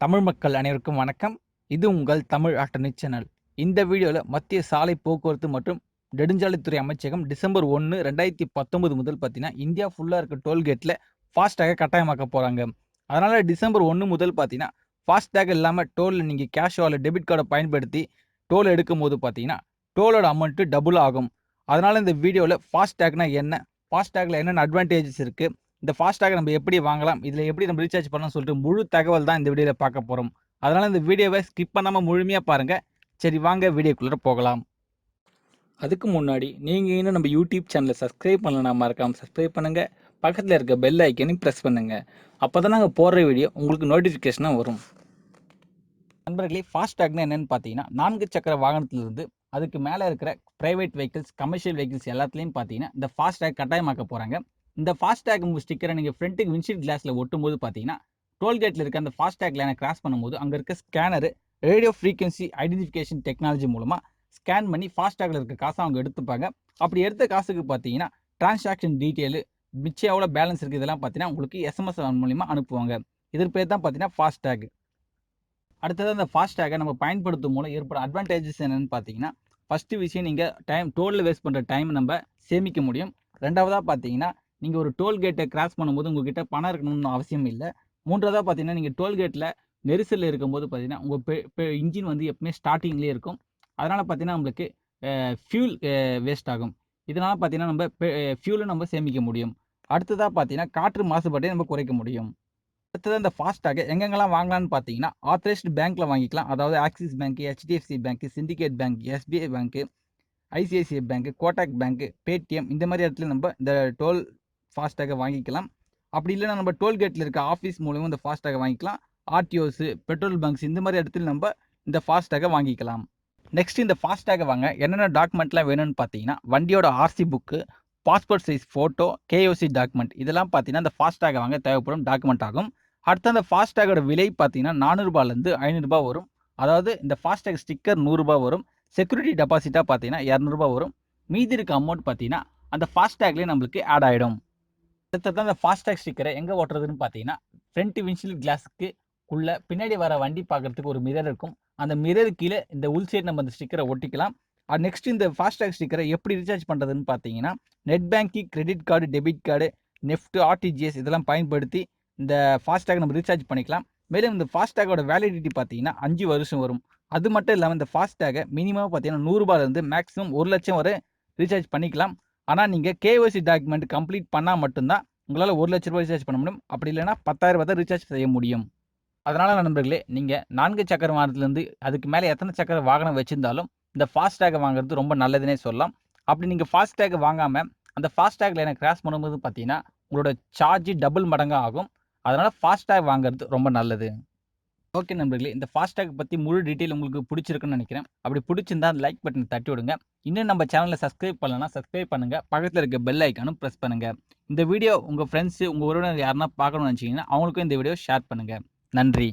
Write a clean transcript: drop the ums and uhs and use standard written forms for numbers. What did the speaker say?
தமிழ் மக்கள் அனைவருக்கும் வணக்கம். இது உங்கள் தமிழ் ஆல்டர்னேட் சேனல். இந்த வீடியோல மத்திய சாலை போக்குவரத்து மற்றும் நெடுஞ்சாலைத்துறை அமைச்சகம் டிசம்பர் 1, 2019 முதல் பார்த்தீங்கன்னா, இந்தியா ஃபுல்லா இருக்க டோல்கேட்ல ஃபாஸ்டேக கட்டாயமாக்க போறாங்க. அதனால டிசம்பர் 1 முதல் பார்த்தீங்கன்னா, ஃபாஸ்டேக் இல்லாம டோல்ல நீங்க கேஷ் ஆல டெபிட் கார்ட பயன்படுத்தி டோல் எடுக்கும்போது பார்த்தீங்கன்னா, டோலோட அமௌண்ட் டபுள் ஆகும். அதனால இந்த வீடியோல ஃபாஸ்டேக்னா என்ன? ஃபாஸ்டேக்ல என்னென்ன அட்வான்டேஜஸ் இருக்கு? இந்த ஃபாஸ்டாக நம்ம எப்படி வாங்கலாம்? இதில எப்படி நம்ம ரீசார்ஜ் பண்ணலாம்னு சொல்லிட்டு முழு தகவல் தான் இந்த வீடியோல பார்க்க போறோம். அதனால இந்த வீடியோவை ஸ்கிப் பண்ணாம முழுமையா பாருங்க. சரி வாங்க வீடியோக்குள்ள போகலாம். அதுக்கு முன்னாடி நீங்க இன்னும் நம்ம யூடியூப் சேனலை சப்ஸ்கிரைப் பண்ணலனா மறக்காம சப்ஸ்கிரைப் பண்ணுங்க. பக்கத்துல இருக்க பெல் ஐக்கனையும் பிரஸ் பண்ணுங்க. அப்பதான் நாங்க போடுற வீடியோ உங்களுக்கு நோட்டிஃபிகேஷனா வரும். நண்பர்களே, ஃபாஸ்டாக்னா என்னன்னு பார்த்தீங்கன்னா, 4 சக்கர வாகனத்திலிருந்து அதுக்கு மேல இருக்கிற பிரைவேட் வெஹிக்கிள்ஸ், கமர்ஷியல் வெஹிக்கிள்ஸ் எல்லாத்துலயும் பார்த்தீங்கன்னா, இந்த ஃபாஸ்டாக் கட்டாயமாக்க போறாங்க. இந்த ஃபாஸ்டாக் ஸ்டிக்கரை நீங்க ஃப்ரண்ட்டுக்கு விண்ட்ஷீல்ட் கிளாஸ்ல ஒட்டும்போது பார்த்தீங்கன்னா, டோல்கேட்ல இருக்க அந்த ஃபாஸ்டாக் லைனை கிராஸ் பண்ணும்போது அங்க இருக்க scanner radio frequency identification technology மூலமா ஸ்கேன் பண்ணி ஃபாஸ்டாக்ல இருக்க காசை அவங்க எடுத்துப்பாங்க. அப்படி எடுத்த காசுக்கு பார்த்தீங்கன்னா, டிரான்சாக்ஷன் டீட்டெயில், மிச்சம் எவ்வளோ பேலன்ஸ் இருக்கு இதெல்லாம் பார்த்தீங்கன்னா, உங்களுக்கு எஸ்எம்எஸ் மூலியமா அனுப்புவாங்க. இதற்கு பேர் தான் பார்த்தீங்கன்னா ஃபாஸ்டாக். அடுத்தது அந்த ஃபாஸ்டாக நம்ம பயன்படுத்தும் மூலம் ஏற்படும் அட்வான்டேஜஸ் என்னன்னு பார்த்தீங்கன்னா, ஃபர்ஸ்ட் விஷயம் நீங்க டோல்ல வேஸ்ட் பண்ற டைம் நம்ம சேமிக்க முடியும். 2வதா பார்த்தீங்கன்னா, நீங்க ஒரு டோல்கேட்டை கிராஸ் பண்ணும்போது உங்ககிட்ட பணம் இருக்கணும்னு அவசியம் இல்ல. 3வதா பார்த்தீங்கன்னா, நீங்க டோல்கேட்ல நெரிசல்ல இருக்கும்போது பார்த்தீங்கன்னா, உங்க இன்ஜின் எப்பவுமே ஸ்டார்ட்டிங்லயே இருக்கும். அதனால பார்த்தீங்கன்னா, நம்மளுக்கு ஃபியூல் வேஸ்ட் ஆகும். இதனால பார்த்தீங்கன்னா, நம்ம ஃபியூலும் நம்ம சேமிக்க முடியும். அடுத்ததா பார்த்தீங்கன்னா, காற்று மாசுபாட்டை நம்ம குறைக்க முடியும். அடுத்தது அந்த ஃபாஸ்டாக எங்கெங்கெல்லாம் வாங்கலாம்னு பார்த்தீங்கன்னா, ஆத்தரைஸ்டு பேங்க்ல வாங்கிக்கலாம். அதாவது axis bank, HDFC bank, syndicate bank, SBI bank, ICICI bank, Kotak bank, Paytm இந்த மாதிரி இடத்துல நம்ம இந்த டோல் ஃபாஸ்டாக வாங்கிக்கலாம். அப்படி இல்லைன்னா நம்ம டோல்கேட்ல இருக்க ஆஃபீஸ் மூலமும் இந்த ஃபாஸ்டாக வாங்கிக்கலாம். ஆர்டிஓஸ், பெட்ரோல் பங்க்ஸ் இந்த மாதிரி இடத்துல நம்ம இந்த ஃபாஸ்டாக வாங்கிக்கலாம். நெக்ஸ்ட் இந்த ஃபாஸ்டாக வாங்க என்னென்ன டாக்குமெண்ட்லாம் வேணும்னு பார்த்தீங்கன்னா, வண்டியோட RC book, passport size photo, KOC document இதெல்லாம் பார்த்தீங்கன்னா, இந்த ஃபாஸ்டாக வாங்க தேவைப்படும் டாக்குமெண்ட் ஆகும். அடுத்து அந்த ஃபாஸ்டாகோட விலை பார்த்தீங்கன்னா, ரூ. 400லேருந்து ரூ. 500 வரும். அதாவது இந்த ஃபாஸ்டாக் ஸ்டிக்கர் ரூ. 100 வரும். செக்யூரிட்டி டெபாசிட்டா பார்த்தீங்கன்னா, ரூ. 200 வரும். மீதி இருக்க அமௌண்ட் பார்த்தீங்கன்னா, அந்த ஃபாஸ்டாக்லேயே நம்மளுக்கு ஆட் ஆயிடும். அடுத்தது அந்த ஃபாஸ்டாக் ஸ்டிக்கரை எங்க ஒட்டுறதுன்னு பார்த்தீங்கன்னா, ஃப்ரண்ட் விண்ட்ஷீல்ட் கிளாஸ்க்கு உள்ள பின்னாடி வர வண்டி பார்க்கறதுக்கு ஒரு மிரர் இருக்கும். அந்த மிரர் கீழே இந்த உள் சைடு நம்ம அந்த ஸ்டிக்கரை ஒட்டிக்கலாம். நெக்ஸ்ட் இந்த ஃபாஸ்டாக் ஸ்டிக்கரை எப்படி ரீசார்ஜ் பண்றதுன்னு பார்த்தீங்கன்னா, net banking, credit card, debit card, NEFT, RTGS இதெல்லாம் பயன்படுத்தி இந்த ஃபாஸ்டாக் நம்ம ரீசார்ஜ் பண்ணிக்கலாம். மேலும் இந்த ஃபாஸ்டாகோட வேலிடிட்டி பார்த்தீங்கன்னா 5 வருஷம் வரும். அது மட்டும் இல்லாமல் இந்த ஃபாஸ்டாக மினிமம் பார்த்தீங்கன்னா ரூ. 100லேருந்து மேக்ஸிமம் 1 லட்சம் வரை ரீசார்ஜ் பண்ணிக்கலாம். ஆனால் நீங்கள் KYC டாக்குமெண்ட் கம்ப்ளீட் பண்ணால் மட்டும்தான் உங்களால் 1 லட்ச ரூபாய் ரீசார்ஜ் பண்ண முடியும். அப்படி இல்லைன்னா 10,000 தான் ரீசார்ஜ் செய்ய முடியும். அதனால நண்பர்களே, நீங்கள் 4 சக்கர வாகனத்திலேருந்து அதுக்கு மேலே எத்தனை சக்கர வாகனம் வச்சிருந்தாலும் இந்த ஃபாஸ்டாக வாங்குறது ரொம்ப நல்லதுன்னே சொல்லலாம். அப்படி நீங்கள் ஃபாஸ்டாக வாங்காமல் அந்த ஃபாஸ்டாக் லைனை கிராஸ் பண்ணும்போது பார்த்தீங்கன்னா, உங்களோட சார்ஜ் டபுள் மடங்காக ஆகும். அதனால ஃபாஸ்டாக் வாங்குறது ரொம்ப நல்லது. ஓகே நண்பர்களே, இந்த ஃபாஸ்டாக் பத்தி முழு டீட்டெயில் உங்களுக்கு பிடிச்சிருக்குன்னு நினைக்கிறேன். அப்படி பிடிச்சிருந்தா அந்த லைக் பட்டன் தட்டி விடுங்க. இன்னும் நம்ம சேனலை சப்ஸ்கிரைப் பண்ணலனா சப்ஸ்கிரைப் பண்ணுங்க. பக்கத்துல இருக்க பெல் ஐக்கானும் பிரஸ் பண்ணுங்க. இந்த வீடியோ உங்க ஃப்ரெண்ட்ஸ், உங்க உறவினர் யாருன்னா பார்க்கணும்னு நினைச்சீங்கன்னா அவங்களுக்கும் இந்த வீடியோ ஷேர் பண்ணுங்க. நன்றி.